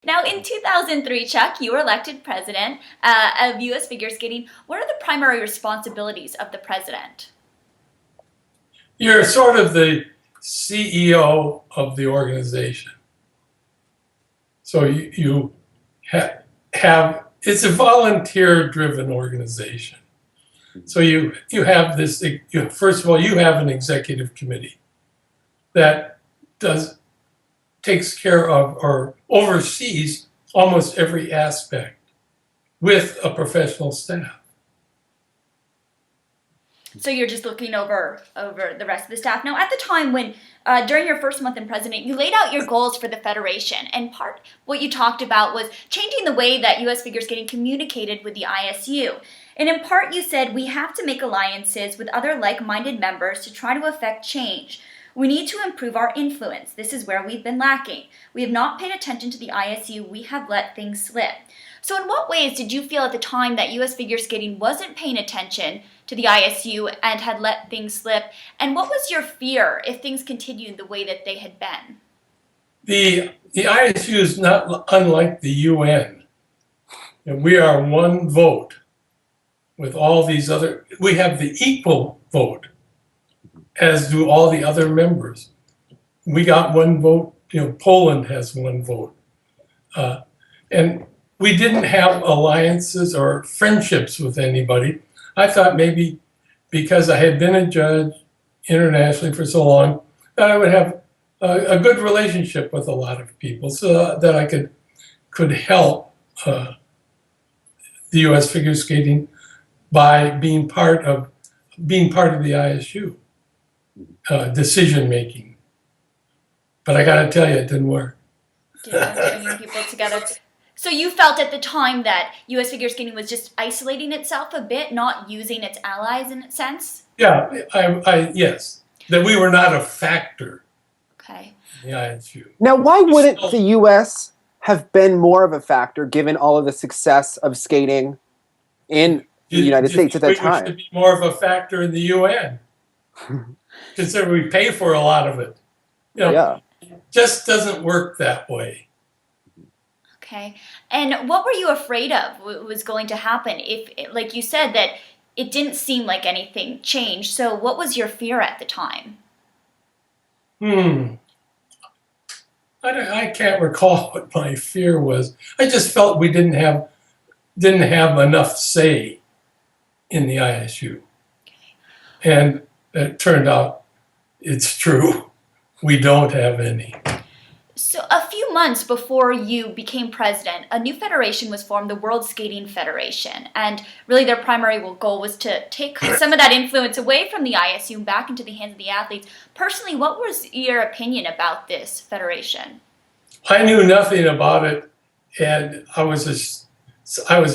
Now, in 2003, Chuck, you were elected president of U.S. Figure Skating. What are the primary responsibilities of the president? You're sort of the CEO of the organization. So you have, it's a volunteer-driven organization. So you have this, first of all, you have an executive committee that takes care of or oversees almost every aspect with a professional staff. So you're just looking over the rest of the staff. Now, at the time when, during your first month in president, you laid out your goals for the Federation. And part what you talked about was changing the way that U.S. Figure Skating communicated with the ISU. And in part, you said we have to make alliances with other like-minded members to try to affect change. We need to improve our influence. This is where we've been lacking. We have not paid attention to the ISU. We have let things slip. So in what ways did you feel at the time that U.S. Figure Skating wasn't paying attention to the ISU and had let things slip? And what was your fear if things continued the way that they had been? The ISU is not unlike the UN. And we are one vote with all these other, we have the equal vote, as do all the other members. We got one vote, Poland has one vote. And we didn't have alliances or friendships with anybody. I thought maybe because I had been a judge internationally for so long, that I would have a good relationship with a lot of people so that I could help the U.S. Figure Skating by being part of the ISU decision making. But I got to tell you, it didn't work. Bringing people together. So you felt at the time that U.S. Figure Skating was just isolating itself a bit, not using its allies in a sense? Yeah, yes, that we were not a factor. Okay. In the ISU. Now, why wouldn't the U.S. have been more of a factor given all of the success of skating in the United States at that time? We should be more of a factor in the UN. Consider we pay for a lot of it. It just doesn't work that way. Okay. And what were you afraid of was going to happen? If, like you said, that it didn't seem like anything changed. So what was your fear at the time? I can't recall what my fear was. I just felt we didn't have enough say in the ISU. Okay. And it turned out it's true. We don't have any. So a few months before you became president, a new federation was formed, the World Skating Federation. And really their primary goal was to take some of that influence away from the ISU and back into the hands of the athletes. Personally, what was your opinion about this federation? I knew nothing about it, and I was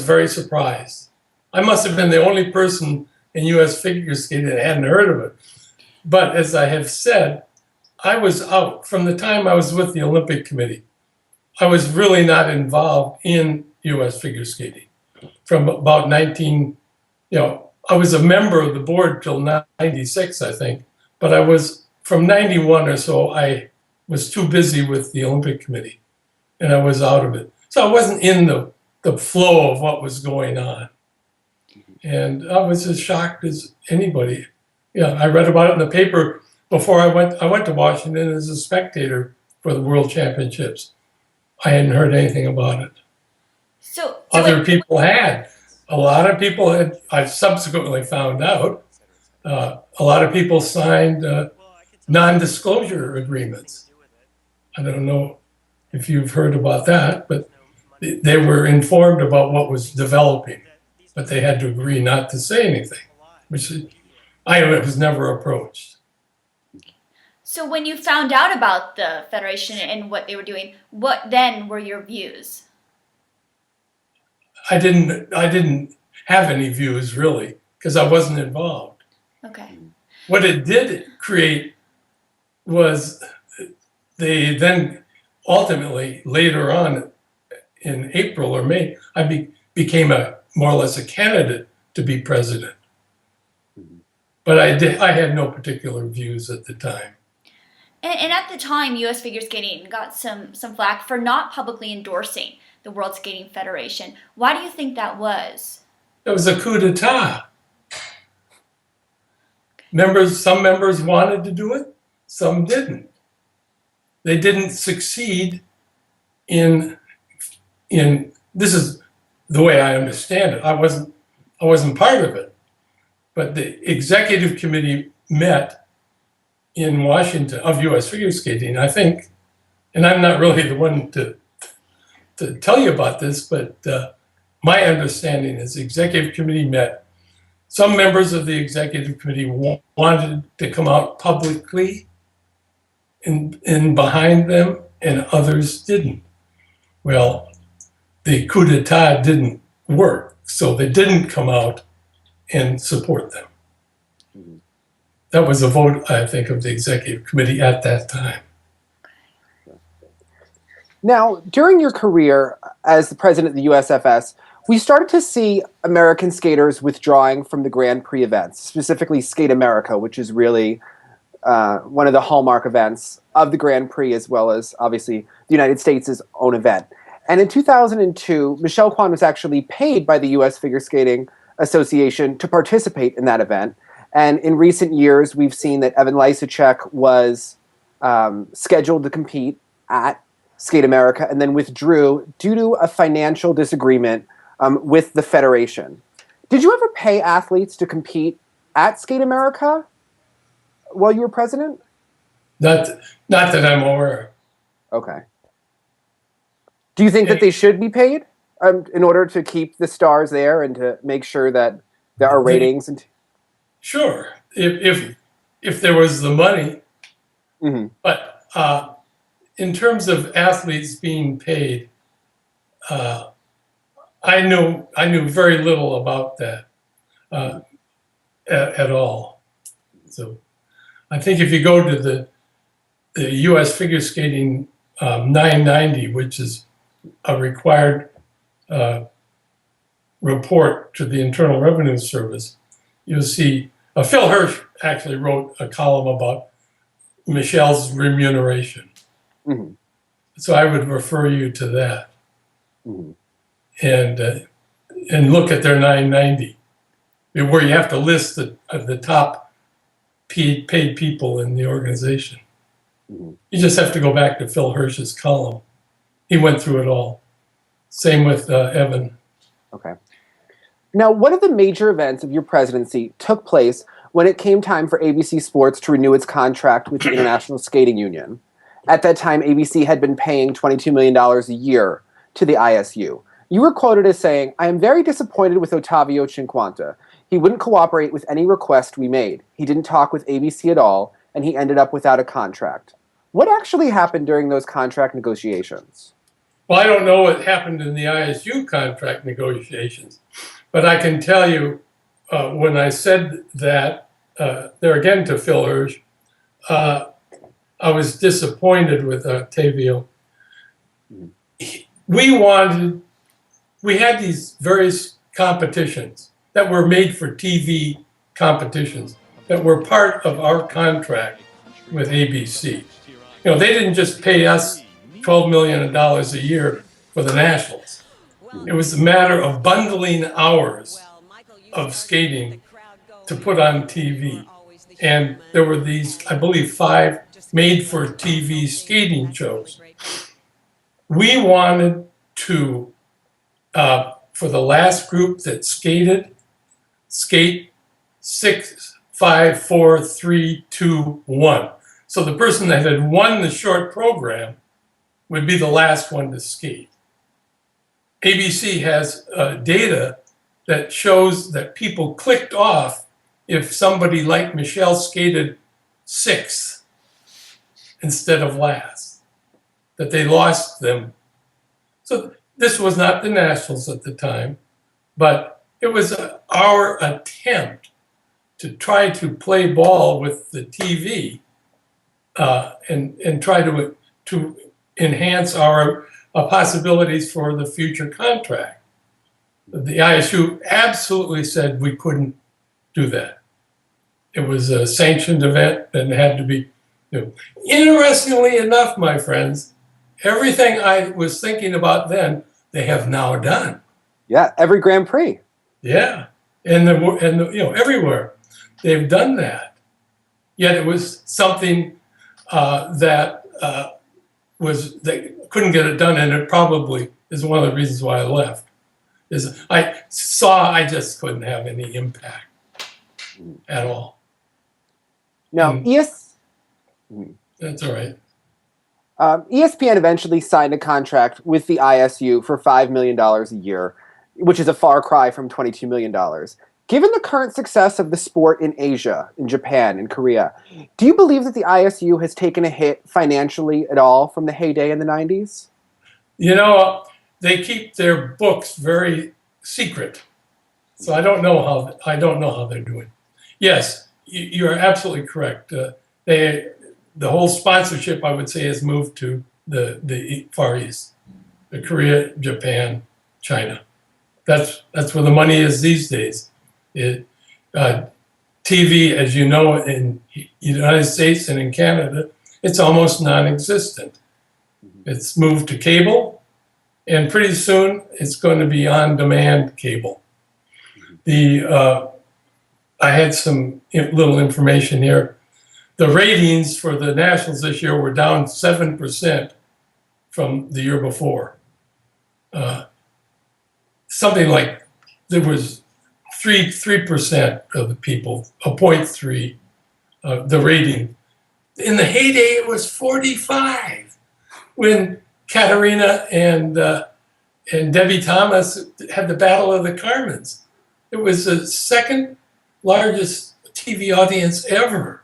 very surprised. I must have been the only person in U.S. Figure Skating that hadn't heard of it. But as I have said, I was out from the time I was with the Olympic Committee. I was really not involved in U.S. Figure Skating from about I was a member of the board till 96, I think. But I was, from 91 or so, I was too busy with the Olympic Committee, and I was out of it. So I wasn't in the flow of what was going on. And I was as shocked as anybody. I read about it in the paper before I went to Washington as a spectator for the World Championships. I hadn't heard anything about it. So other people had. A lot of people had, I subsequently found out, a lot of people signed non-disclosure agreements. I don't know if you've heard about that, but they were informed about what was developing, but they had to agree not to say anything, which I was never approached. So when you found out about the federation and what they were doing, what then were your views? I didn't have any views really because I wasn't involved. Okay. What it did create was they then ultimately later on in April or May, I became more or less a candidate to be president. But I had no particular views at the time. And at the time, U.S. figure skating got some flack for not publicly endorsing the World Skating Federation. Why do you think that was? It was a coup d'etat. Some members wanted to do it, some didn't. They didn't succeed in this is the way I understand it. I wasn't part of it, but the executive committee met in Washington of U.S. figure skating, I think, and I'm not really the one to tell you about this, but my understanding is the executive committee met. Some members of the executive committee wanted to come out publicly in behind them, and others didn't. Well, the coup d'etat didn't work, so they didn't come out and support them. Mm-hmm. That was a vote, I think, of the executive committee at that time. Now, during your career as the president of the USFS, we started to see American skaters withdrawing from the Grand Prix events, specifically Skate America, which is really one of the hallmark events of the Grand Prix, as well as, obviously, the United States' own event. And in 2002, Michelle Kwan was actually paid by the U.S. Figure Skating Association to participate in that event. And in recent years, we've seen that Evan Lysacek was scheduled to compete at Skate America and then withdrew due to a financial disagreement with the federation. Did you ever pay athletes to compete at Skate America while you were president? Not that I'm aware of. Okay. Do you think that they should be paid in order to keep the stars there and to make sure that there are ratings? Sure, if there was the money. Mm-hmm. But in terms of athletes being paid, I knew very little about that at all. So I think if you go to the U.S. Figure Skating 990, which is a required report to the Internal Revenue Service, you'll see Phil Hirsch actually wrote a column about Michelle's remuneration. Mm-hmm. So I would refer you to that. Mm-hmm. And look at their 990, where you have to list the top paid people in the organization. Mm-hmm. You just have to go back to Phil Hirsch's column. He went through it all. Same with Evan. Okay. Now, one of the major events of your presidency took place when it came time for ABC Sports to renew its contract with the International Skating Union. At that time, ABC had been paying $22 million a year to the ISU. You were quoted as saying, "I am very disappointed with Ottavio Cinquanta. He wouldn't cooperate with any request we made. He didn't talk with ABC at all, and he ended up without a contract." What actually happened during those contract negotiations? Well, I don't know what happened in the ISU contract negotiations, but I can tell you when I said that, there again to Phil Hirsch, I was disappointed with Ottavio. We had these various competitions that were made for TV competitions that were part of our contract with ABC. You know, they didn't just pay us $12 million a year for the nationals. It was a matter of bundling hours of skating to put on TV. And there were these, I believe, 5 made-for-TV skating shows. We wanted to, for the last group that skate 6, 5, 4, 3, 2, 1. So the person that had won the short program would be the last one to skate. ABC has data that shows that people clicked off if somebody like Michelle skated 6th instead of last, that they lost them. So this was not the Nationals at the time, but it was our attempt to try to play ball with the TV and try to enhance our possibilities for the future contract. The ISU absolutely said we couldn't do that. It was a sanctioned event and had to be do. Interestingly enough, my friends, everything I was thinking about then, they have now done. Yeah, every Grand Prix. Yeah, and everywhere they've done that. Yet it was something that they couldn't get it done, and it probably is one of the reasons why I left. Is I saw I just couldn't have any impact at all. Now, That's all right. ESPN eventually signed a contract with the ISU for $5 million a year, which is a far cry from $22 million. Given the current success of the sport in Asia, in Japan, in Korea, do you believe that the ISU has taken a hit financially at all from the heyday in the 90s? You know, they keep their books very secret, so I don't know how they're doing. Yes, you're absolutely correct. The whole sponsorship, I would say, has moved to the Far East, the Korea, Japan, China. That's where the money is these days. TV, as you know, in the United States and in Canada, it's almost non-existent. It's moved to cable, and pretty soon it's going to be on-demand cable. I had some little information here. The ratings for the Nationals this year were down 7% from the year before. Something like there was 3% of the people, 0.3, the rating. In the heyday, it was 45 when Katarina and Debbie Thomas had the Battle of the Carmens. It was the second largest TV audience ever.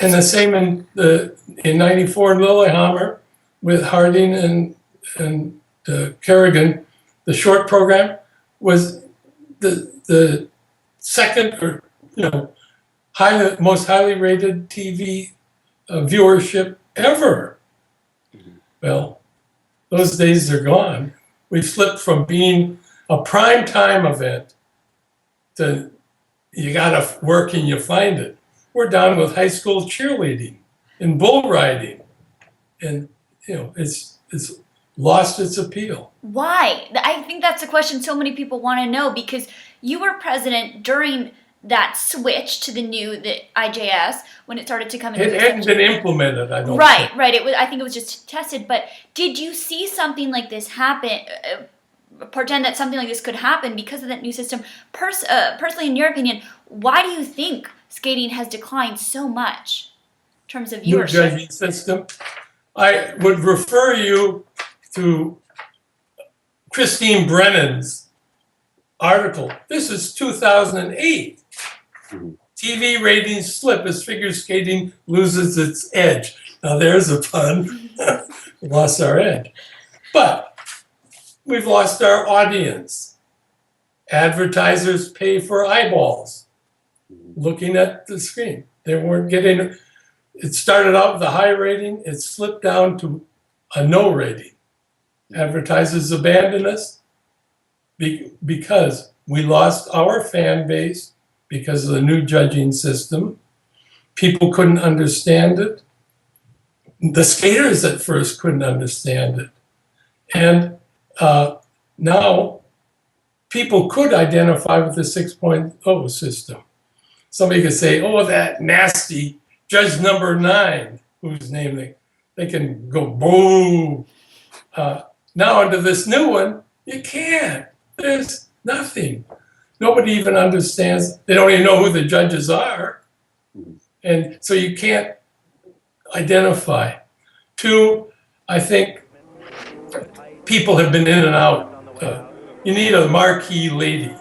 And the same in '94 in Lillehammer with Harding and Kerrigan. The short program was the second or most highly rated TV viewership ever. Well, those days are gone. We flipped from being a prime time event to you gotta work and you find it. We're down with high school cheerleading and bull riding, and it's lost its appeal. Why? I think that's a question so many people want to know, because you were president during that switch to the IJS when it started to come into It hadn't been implemented, I don't Right. think. Right. I think it was just tested. But did you see something like this happen? Pretend that something like this could happen because of that new system. Personally, in your opinion, why do you think skating has declined so much in terms of New viewership? judging system. I would refer you to Christine Brennan's article. This is 2008. TV ratings slip as figure skating loses its edge. Now there's a pun. We lost our edge. But we've lost our audience. Advertisers pay for eyeballs looking at the screen. They weren't getting, it started out with a high rating, it slipped down to a no rating. Advertisers abandoned us because we lost our fan base because of the new judging system. People couldn't understand it. The skaters at first couldn't understand it. And now people could identify with the 6.0 system. Somebody could say, oh, that nasty judge number 9, whose name they can go boo. Now under this new one, you can't. There's nothing. Nobody even understands. They don't even know who the judges are. And so you can't identify. 2, I think people have been in and out. You need a marquee lady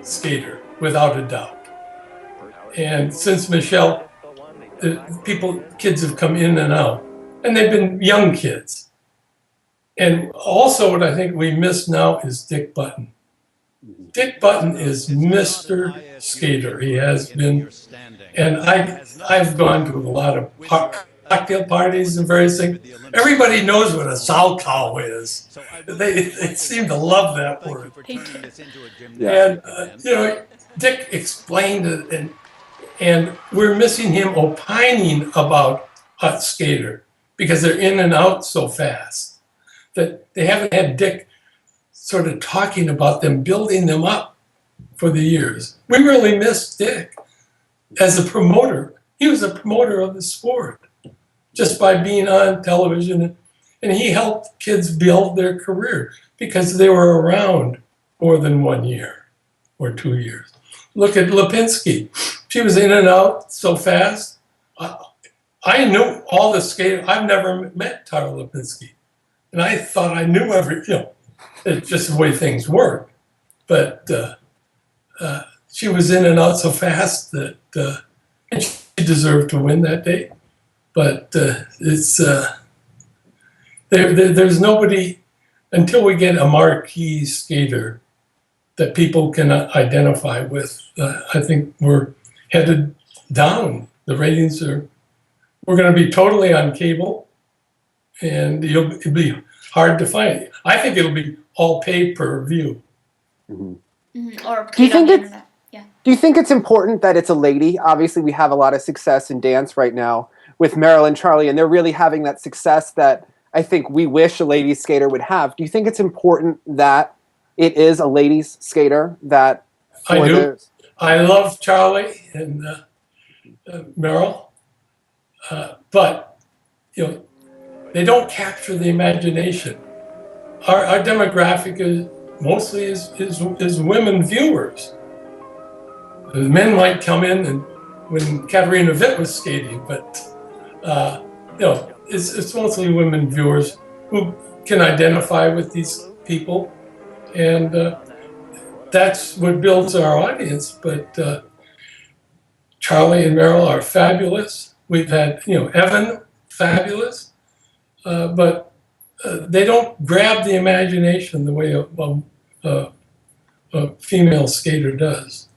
skater, without a doubt. And since Michelle, kids have come in and out. And they've been young kids. And also what I think we miss now is Dick Button. Dick Button is Mr. Skater. He has been. And I've gone to a lot of cocktail parties and various things. Everybody knows what a salchow is. They seem to love that word. Yeah. And, Dick explained it, And we're missing him opining about a skater because they're in and out so fast that they haven't had Dick sort of talking about them, building them up for the years. We really missed Dick as a promoter. He was a promoter of the sport just by being on television. And he helped kids build their career because they were around more than 1 year or 2 years. Look at Lipinski. She was in and out so fast. I knew all the skaters. I've never met Tara Lipinski. And I thought I knew it's just the way things work. But she was in and out so fast that and she deserved to win that day. But there's nobody, until we get a marquee skater that people can identify with, I think we're headed down. The ratings we're going to be totally on cable, and it'll be hard to find. I think it'll be all pay per view. Mm-hmm. Mm-hmm. Or Do you think on the it's internet. Yeah. Do you think it's important that it's a lady? Obviously, we have a lot of success in dance right now with Meryl and Charlie, and they're really having that success that I think we wish a ladies skater would have. Do you think it's important that it is a ladies skater that? I do. I love Charlie and Meryl, but they don't capture the imagination. Our demographic is mostly is women viewers. The men might come in and when Katarina Witt was skating, but it's mostly women viewers who can identify with these people, and that's what builds our audience. But Charlie and Meryl are fabulous. We've had Evan, fabulous, but they don't grab the imagination the way a female skater does.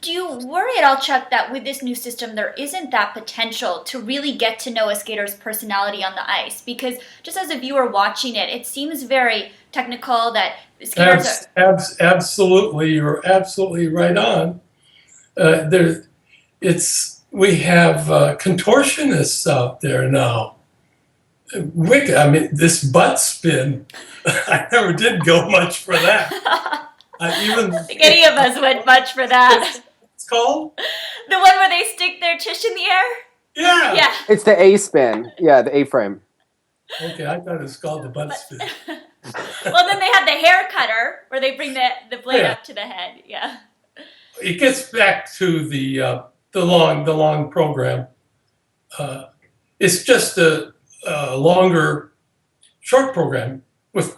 Do you worry at all, Chuck, that with this new system there isn't that potential to really get to know a skater's personality on the ice? Because just as a viewer watching it, it seems very technical that skaters Absolutely, you're absolutely right on. We have contortionists out there now. This butt spin, I never did go much for that. I think any of us went much for that. It's called? The one where they stick their tush in the air? Yeah. Yeah. It's the A spin. Yeah, the A frame. Okay, I thought it was called the butt spin. Well, then they have the hair cutter where they bring the blade up to the head. Yeah. It gets back to the long program. It's just a longer short program with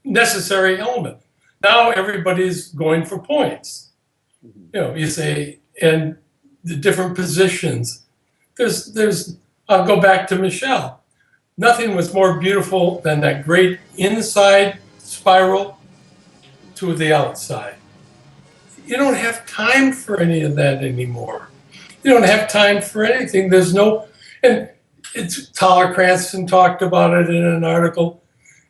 necessary element. Now everybody's going for points. You say, and the different positions. I'll go back to Michelle. Nothing was more beautiful than that great inside spiral to the outside. You don't have time for any of that anymore. You don't have time for anything. And Tyler Cranston talked about it in an article.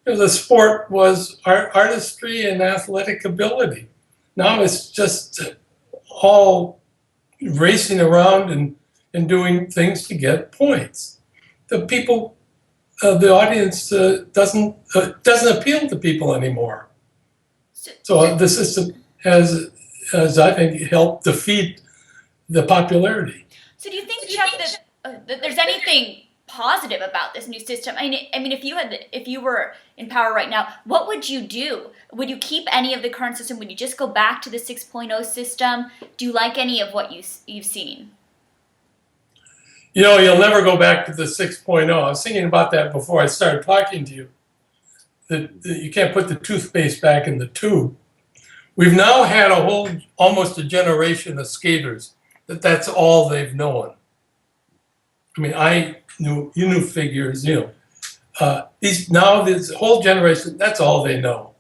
The sport was artistry and athletic ability. Now it's just all racing around and doing things to get points. The people, the audience doesn't appeal to people anymore. So the system has I think, helped defeat the popularity. So do you think, Chuck, that there's anything positive about this new system? I mean, if you were in power right now, what would you do? Would you keep any of the current system? Would you just go back to the 6.0 system? Do you like any of what you've seen? You'll never go back to the 6.0. I was thinking about that before I started talking to you. That you can't put the toothpaste back in the tube. We've now had almost a generation of skaters that's all they've known. I mean, you knew figures, this whole generation, that's all they know.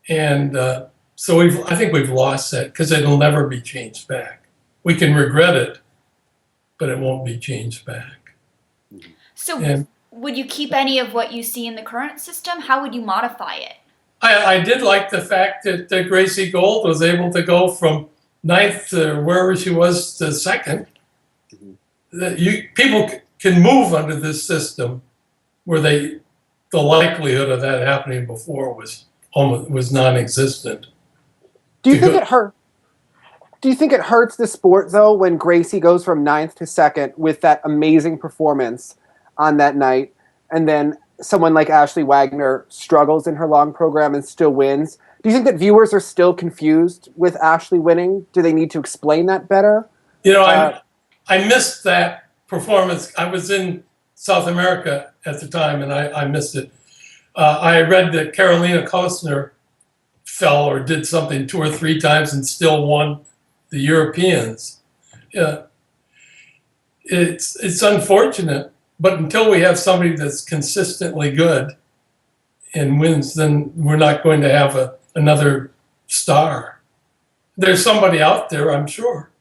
And so I think we've lost that because it'll never be changed back. We can regret it, but it won't be changed back. So would you keep any of what you see in the current system? How would you modify it? I did like the fact that Gracie Gold was able to go from ninth or wherever she was to second, that people can move under this system where the likelihood of that happening before was non-existent. Do you think it hurt? Do you think it hurts the sport though when Gracie goes from ninth to second with that amazing performance on that night, and then someone like Ashley Wagner struggles in her long program and still wins? Do you think that viewers are still confused with Ashley winning? Do they need to explain that better? You know, I missed that performance. I was in South America at the time, and I missed it. I read that Carolina Kostner fell or did something 2 or 3 times and still won the Europeans. Yeah, it's unfortunate, but until we have somebody that's consistently good and wins, then we're not going to have another star. There's somebody out there, I'm sure.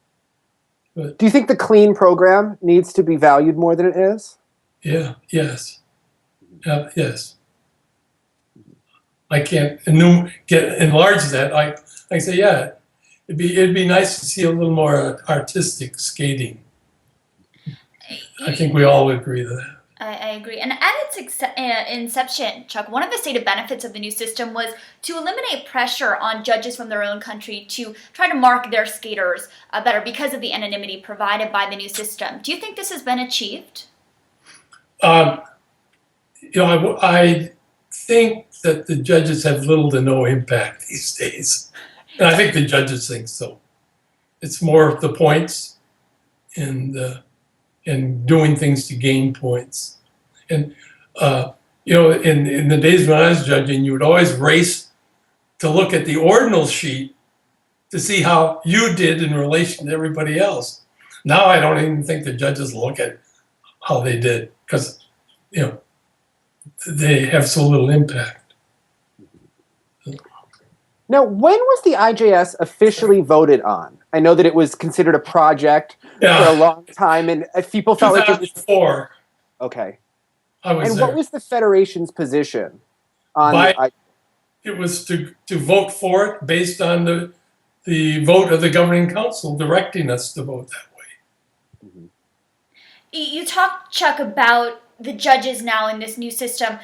But do you think the clean program needs to be valued more than it is? Yeah. Yes. Yes. I can't enlarge that. I say, yeah, it'd be nice to see a little more artistic skating. I think we all agree to that. I agree. And at its inception, Chuck, one of the stated benefits of the new system was to eliminate pressure on judges from their own country to try to mark their skaters better because of the anonymity provided by the new system. Do you think this has been achieved? I think that the judges have little to no impact these days. And I think the judges think so. It's more of the points and doing things to gain points. And, in the days when I was judging, you would always race to look at the ordinal sheet to see how you did in relation to everybody else. Now I don't even think the judges look at how they did because, they have so little impact. Now, when was the IJS officially voted on? I know that it was considered a project for a long time, and people felt like it was 2004. Okay. I was and there. What was the Federation's position on It was to vote for it based on the vote of the governing council directing us to vote that way. Mm-hmm. You talked, Chuck, about the judges now in this new system.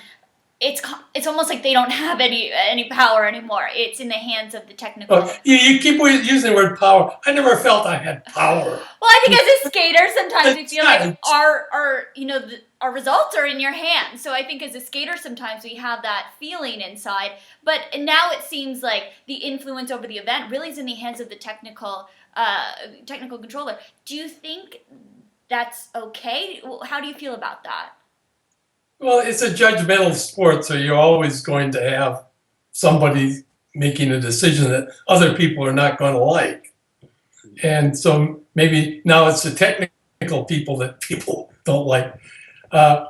It's almost like they don't have any power anymore. It's in the hands of the technical. You keep using the word power. I never felt I had power. Well, I think as a skater, sometimes we feel like our results are in your hands. So I think as a skater, sometimes we have that feeling inside. But now it seems like the influence over the event really is in the hands of the technical controller. Do you think that's okay? How do you feel about that? Well, it's a judgmental sport, so you're always going to have somebody making a decision that other people are not going to like. And so maybe now it's the technical people that people don't like.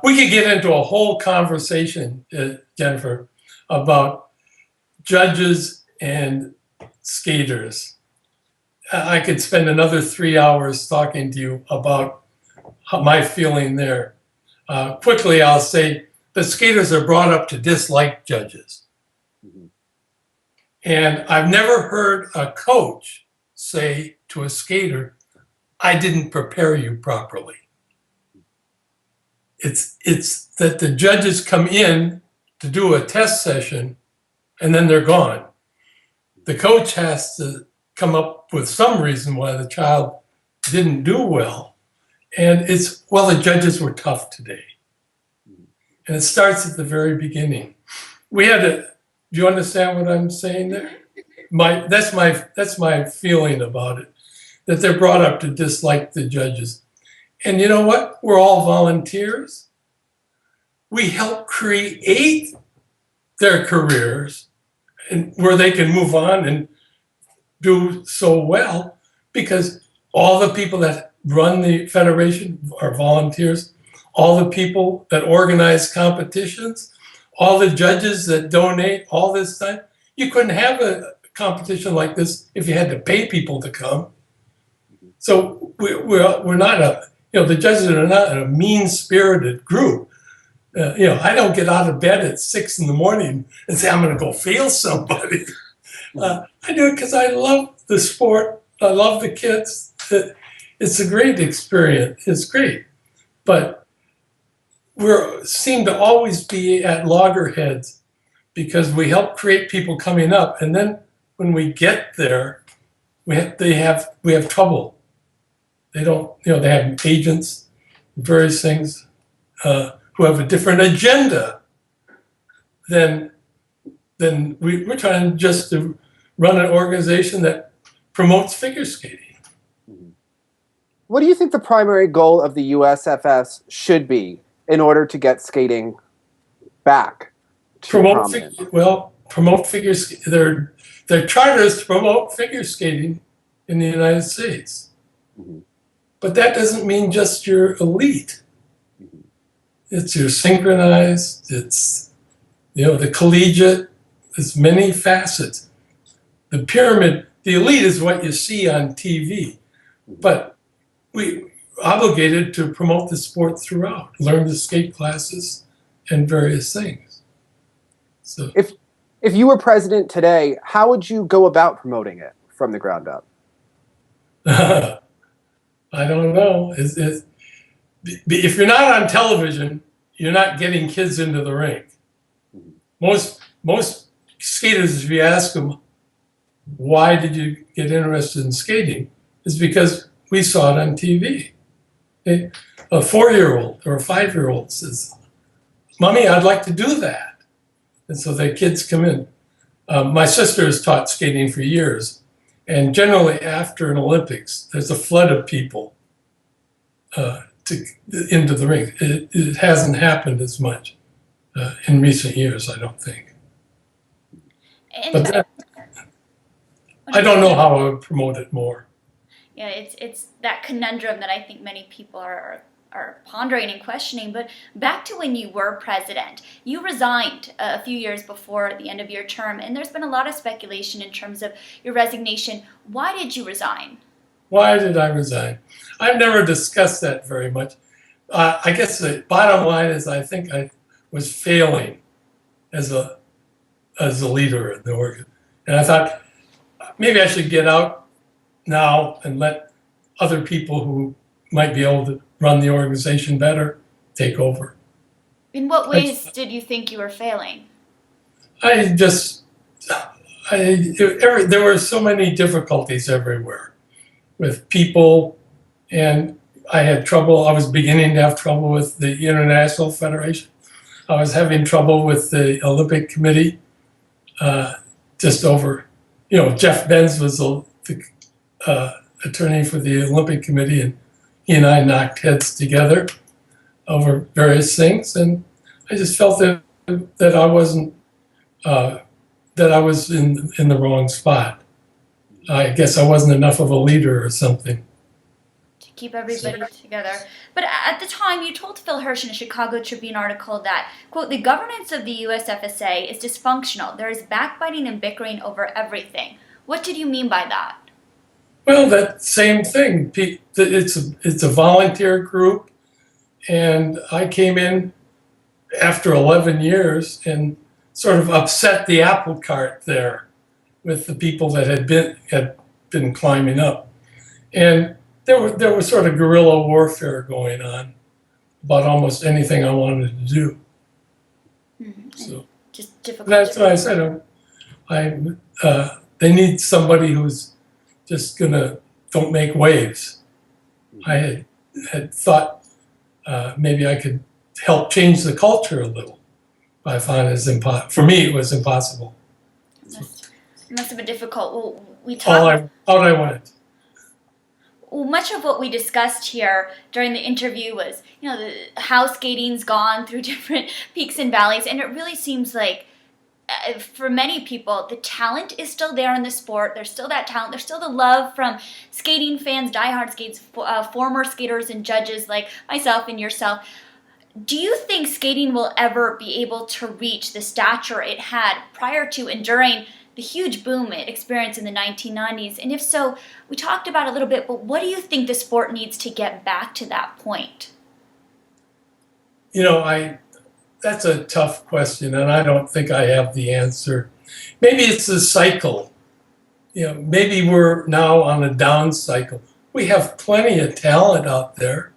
We could get into a whole conversation, Jennifer, about judges and skaters. I could spend another 3 hours talking to you about my feeling there. Quickly, I'll say the skaters are brought up to dislike judges. Mm-hmm. And I've never heard a coach say to a skater, I didn't prepare you properly. It's that the judges come in to do a test session and then they're gone. The coach has to come up with some reason why the child didn't do well. And the judges were tough today. And it starts at the very beginning. Do you understand what I'm saying there? That's my feeling about it, that they're brought up to dislike the judges. And you know what? We're all volunteers. We help create their careers and where they can move on and do so well because all the people that run the Federation are volunteers. All the people that organize competitions, all the judges that donate, all this time. You couldn't have a competition like this if you had to pay people to come. So we're not the judges are not a mean-spirited group. I don't get out of bed at 6 a.m. and say, I'm going to go fail somebody. I do it because I love the sport I love the kids. It's a great experience. It's great, but we seem to always be at loggerheads because we help create people coming up, and then when we get there, we have trouble. They don't, they have agents, various things, who have a different agenda than we're trying just to run an organization that promotes figure skating. What do you think the primary goal of the USFS should be in order to get skating back to prominence? Promote figure skating. Their charter is to promote figure skating in the United States. Mm-hmm. But that doesn't mean just your elite. Mm-hmm. It's your synchronized, it's, the collegiate, there's many facets. The pyramid, the elite is what you see on TV, but we obligated to promote the sport throughout, learn the skate classes and various things. So if you were president today, how would you go about promoting it from the ground up? I don't know. If you're not on television, you're not getting kids into the rink. Most skaters, if you ask them, why did you get interested in skating? It's because we saw it on TV. A 4-year-old or a 5-year-old says, "Mommy, I'd like to do that." And so the kids come in. My sister has taught skating for years. And generally after an Olympics, there's a flood of people into the ring. It hasn't happened as much in recent years, I don't think. But I don't know how I would promote it more. Yeah, it's that conundrum that I think many people are pondering and questioning. But back to when you were president, you resigned a few years before the end of your term, and there's been a lot of speculation in terms of your resignation. Why did you resign? Why did I resign? I've never discussed that very much. I guess the bottom line is I think I was failing as a leader in the org, and I thought maybe I should get out now and let other people who might be able to run the organization better take over. In what ways did you think you were failing? There were so many difficulties everywhere with people, and I had trouble. I was beginning to have trouble with the International Federation. I was having trouble with the Olympic Committee, just over, Jeff Benz was the attorney for the Olympic Committee, and he and I knocked heads together over various things, and I just felt that I wasn't that I was in the wrong spot. I guess I wasn't enough of a leader or something. To keep everybody together. But at the time, you told Phil Hirsch in a Chicago Tribune article that, quote, "the governance of the USFSA is dysfunctional. There is backbiting and bickering over everything." What did you mean by that? Well, that same thing. It's a volunteer group, and I came in after 11 years and sort of upset the apple cart there with the people that had been climbing up, and there was sort of guerrilla warfare going on about almost anything I wanted to do. Mm-hmm. So just difficult. that's why I said they need somebody who's just don't make waves. I had thought maybe I could help change the culture a little. I found for me it was impossible. It must have been difficult. Well, we talked. All I wanted. Well, much of what we discussed here during the interview was, how skating's gone through different peaks and valleys, and it really seems like for many people, the talent is still there in the sport. There's still that talent. There's still the love from skating fans, diehard skates, former skaters and judges like myself and yourself. Do you think skating will ever be able to reach the stature it had prior to and during the huge boom it experienced in the 1990s? And if so, we talked about it a little bit, but what do you think the sport needs to get back to that point? That's a tough question, and I don't think I have the answer. Maybe it's a cycle. maybe we're now on a down cycle. We have plenty of talent out there,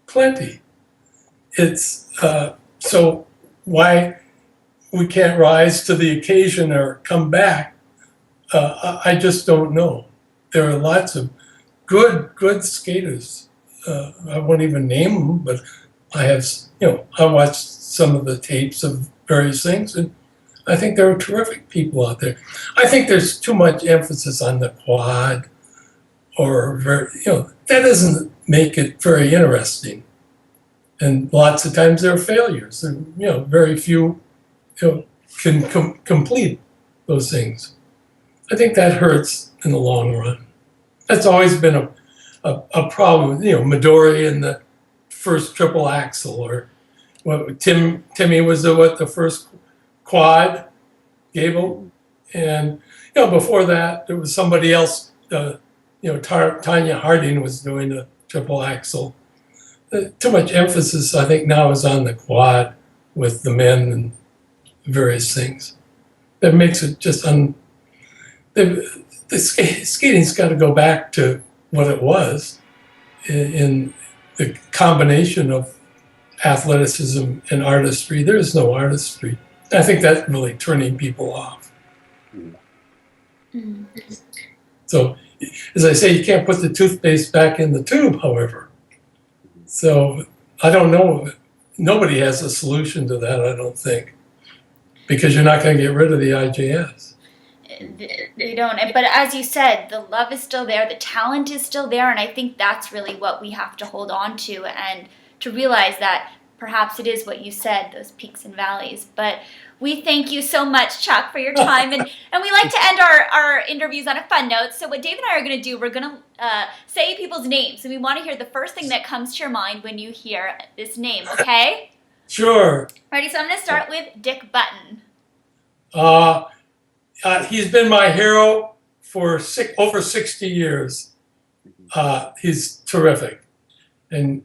plenty. It's so why we can't rise to the occasion or come back, I just don't know. There are lots of good skaters. I won't even name them, but I have, I watched some of the tapes of various things, and I think there are terrific people out there. I think there's too much emphasis on the quad, or that doesn't make it very interesting. And lots of times there are failures, and very few can complete those things. I think that hurts in the long run. That's always been a problem with Midori and the first triple axel, or Timmy was the first quad, Gable, and before that there was somebody else. Tanya Harding was doing a triple axel. Too much emphasis, I think, now is on the quad with the men and various things. That makes it just the skating's got to go back to what it was in the combination of athleticism and artistry. There is no artistry. I think that's really turning people off. Mm-hmm. So, as I say, you can't put the toothpaste back in the tube, however. So, I don't know. Nobody has a solution to that, I don't think, because you're not going to get rid of the IJS. They don't. But as you said, the love is still there, the talent is still there, and I think that's really what we have to hold on to, and to realize that perhaps it is what you said, those peaks and valleys. But we thank you so much, Chuck, for your time. And we like to end our interviews on a fun note. So what Dave and I are going to do, we're going to say people's names. And we want to hear the first thing that comes to your mind when you hear this name, okay? Sure. Ready? So I'm going to start with Dick Button. He's been my hero for over 60 years. He's terrific. And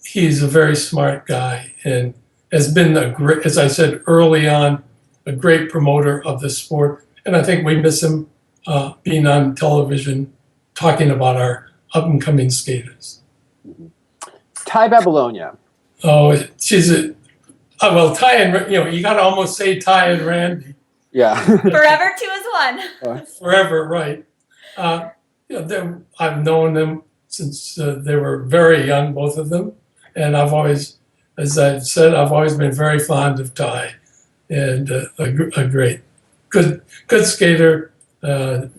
he's a very smart guy, and has been as I said early on, a great promoter of the sport. And I think we miss him being on television talking about our up-and-coming skaters. Ty Babylonia. Oh, Ty and you got to almost say Ty and Randy. Yeah. Forever two is one. Forever, right? I've known them since they were very young, both of them. And I've always, as I've said, I've always been very fond of Ty, and a great, good skater,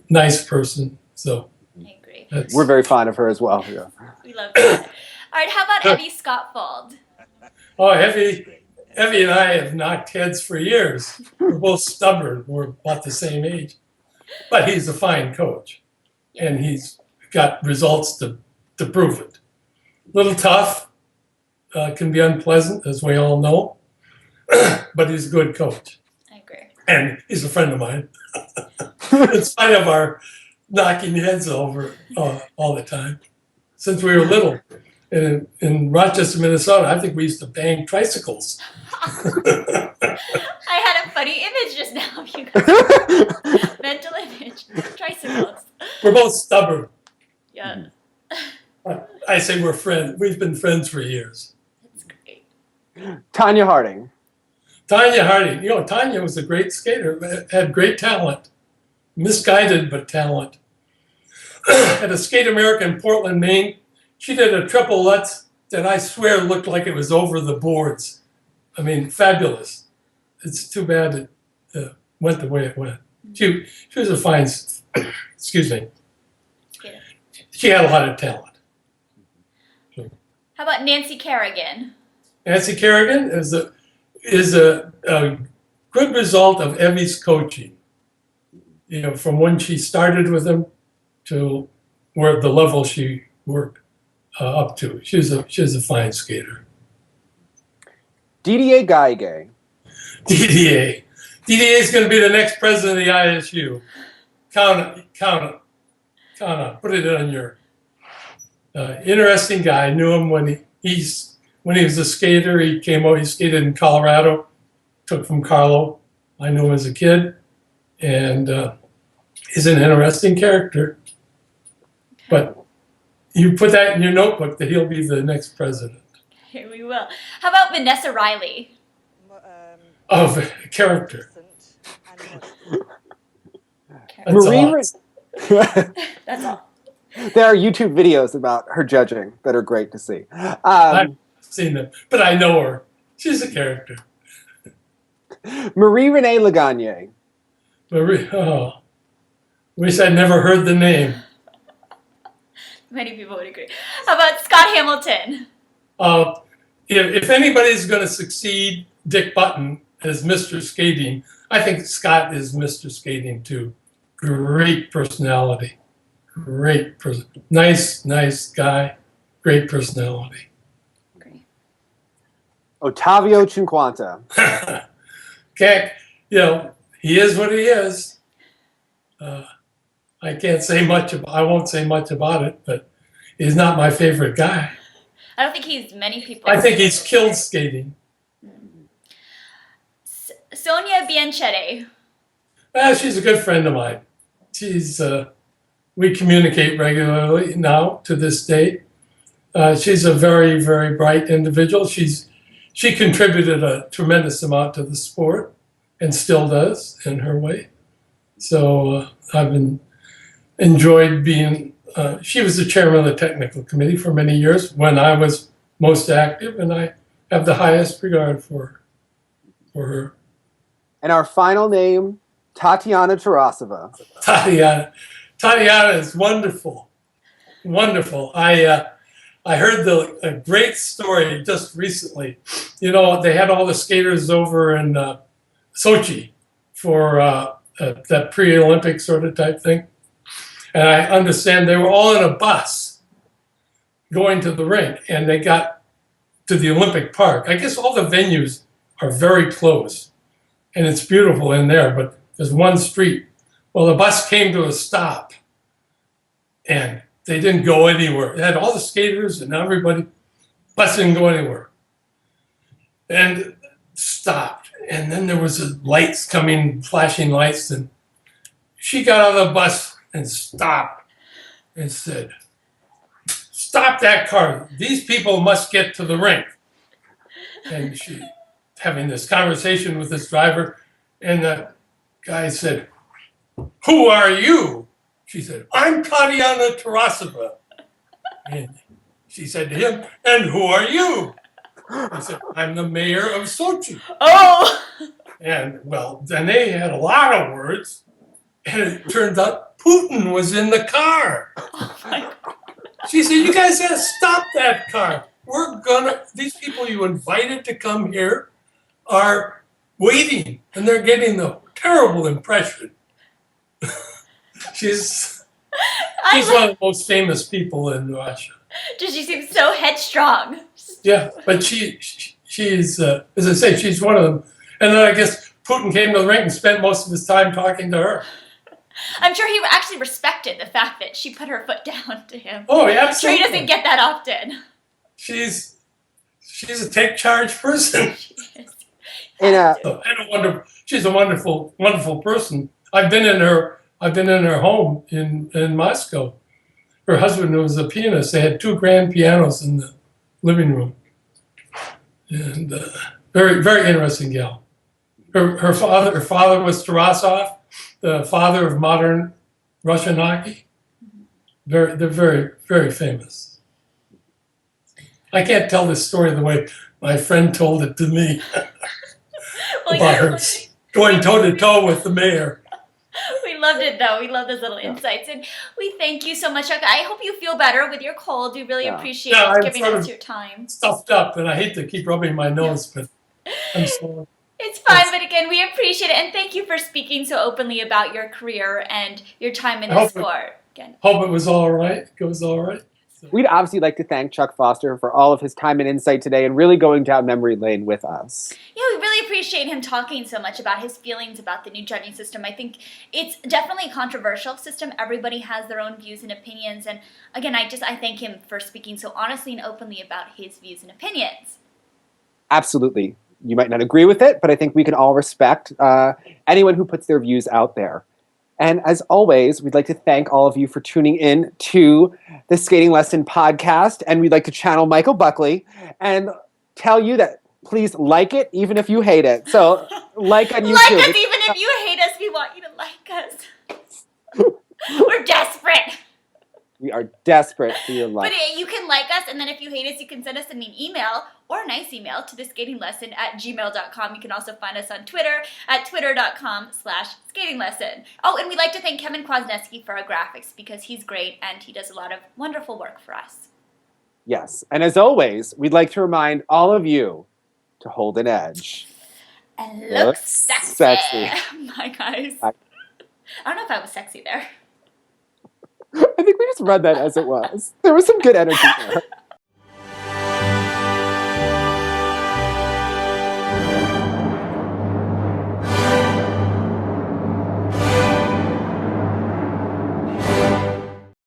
nice person. So I agree. We're very fond of her as well. Yeah. We love that. All right, how about Evie Scottfold? Oh, Evie and I have knocked heads for years. We're both stubborn. We're about the same age, but he's a fine coach, and he's got results to prove it. A little tough. Can be unpleasant, as we all know, but he's a good coach. I agree. And he's a friend of mine. In spite of our knocking heads over all the time. Since we were little. In Rochester, Minnesota, I think we used to bang tricycles. I had a funny image just now of you guys. Mental image. Tricycles. We're both stubborn. Yeah. I say we're friends. We've been friends for years. That's great. Tanya Harding. Tanya was a great skater, had great talent. Misguided, but talent. At a Skate America in Portland, Maine, she did a triple Lutz that I swear looked like it was over the boards. I mean, fabulous. It's too bad it went the way it went. She was a fine, excuse me. She had a lot of talent. How about Nancy Kerrigan? Nancy Kerrigan is a good result of Evie's coaching. From when she started with him to where the level she worked up to. She's a fine skater. Didier Gaige. DDA is going to be the next president of the ISU. Count it. Put it on your interesting guy. I knew him when he was a skater. He came over. He skated in Colorado. Took from Carlo. I knew him as a kid, and is an interesting character. But you put that in your notebook that he'll be the next president. Here we will. How about Vanessa Riley? Of character. That's Marie, all. That's all. there are YouTube videos about her judging that are great to see. I've seen them, but I know her. She's a character. Marie Renee Lagagne. Marie, oh, wish I'd never heard the name. Many people would agree. How about Scott Hamilton? If anybody's going to succeed Dick Button as Mr. Skating, I think Scott is Mr. Skating too. Great personality. Nice guy. Great personality. Great. Ottavio Cinquanta. Can't, he is what he is. I can't say much I won't say much about it, but he's not my favorite guy. I don't think he's many people. I think he's killed skating. Sonia Bianchetti. She's a good friend of mine. We communicate regularly now to this day. She's a very, very bright individual. She contributed a tremendous amount to the sport and still does in her way. So I've enjoyed being, she was the chairman of the technical committee for many years when I was most active, and I have the highest regard for her. And our final name, Tatiana Tarasova. Tatiana is wonderful. I heard a great story just recently. They had all the skaters over in Sochi for that pre-Olympic sort of type thing. And I understand they were all in a bus going to the rink, and they got to the Olympic Park. I guess all the venues are very close, and it's beautiful in there, but there's one street. Well, the bus came to a stop, and they didn't go anywhere. It had all the skaters and everybody. Bus didn't go anywhere. And stopped. And then there was lights coming, flashing lights, and she got out of the bus and stopped and said, "Stop that car. These people must get to the rink." And she having this conversation with this driver, and the guy said, "Who are you?" She said, "I'm Tatiana Tarasova." And she said to him, "And who are you?" He said, "I'm the mayor of Sochi." Oh! And well, then they had a lot of words, and it turns out Putin was in the car. Oh my God. She said, "You guys gotta stop that car. These people you invited to come here are waiting, and they're getting the terrible impression." She's one of the most famous people in Russia. She seems so headstrong. Yeah, but she's, as I say, she's one of them. And then I guess Putin came to the rink and spent most of his time talking to her. I'm sure he actually respected the fact that she put her foot down to him. Oh, yeah, I'm sure absolutely. he doesn't get that often. She's a take charge person. She's a wonderful, wonderful person. I've been in her home in Moscow. Her husband was a pianist. They had 2 grand pianos in the living room, and very, very interesting gal. Her father was Tarasov, the father of modern Russian hockey. They're very, very famous. I can't tell this story the way my friend told it to me about her going toe-to-toe with the mayor. We loved it, though. We love those little insights. And we thank you so much, Chuck. I hope you feel better with your cold. We really appreciate giving us your time. Stuffed up, and I hate to keep rubbing my nose, but I'm sorry. It's fine, but again, we appreciate it. And thank you for speaking so openly about your career and your time in the sport. Hope it was all right. It goes all right. We'd obviously like to thank Chuck Foster for all of his time and insight today and really going down memory lane with us. Yeah, we really appreciate him talking so much about his feelings about the new judging system. I think it's definitely a controversial system. Everybody has their own views and opinions. And again, I thank him for speaking so honestly and openly about his views and opinions. Absolutely. You might not agree with it, but I think we can all respect anyone who puts their views out there. And as always, we'd like to thank all of you for tuning in to the Skating Lesson podcast. And we'd like to channel Michael Buckley and tell you that please like it, even if you hate it. So like on YouTube. Like us even if you hate us. We want you to like us. We're desperate. We are desperate for your love. But you can like us, and then if you hate us, you can send us a mean email or a nice email to theskatinglesson@gmail.com. You can also find us on Twitter at twitter.com/skatinglesson. Oh, and we'd like to thank Kevin Kwasniewski for our graphics because he's great and he does a lot of wonderful work for us. Yes. And as always, we'd like to remind all of you to hold an edge. And look sexy. My guys. I don't know if I was sexy there. I think we just read that as it was. There was some good energy there.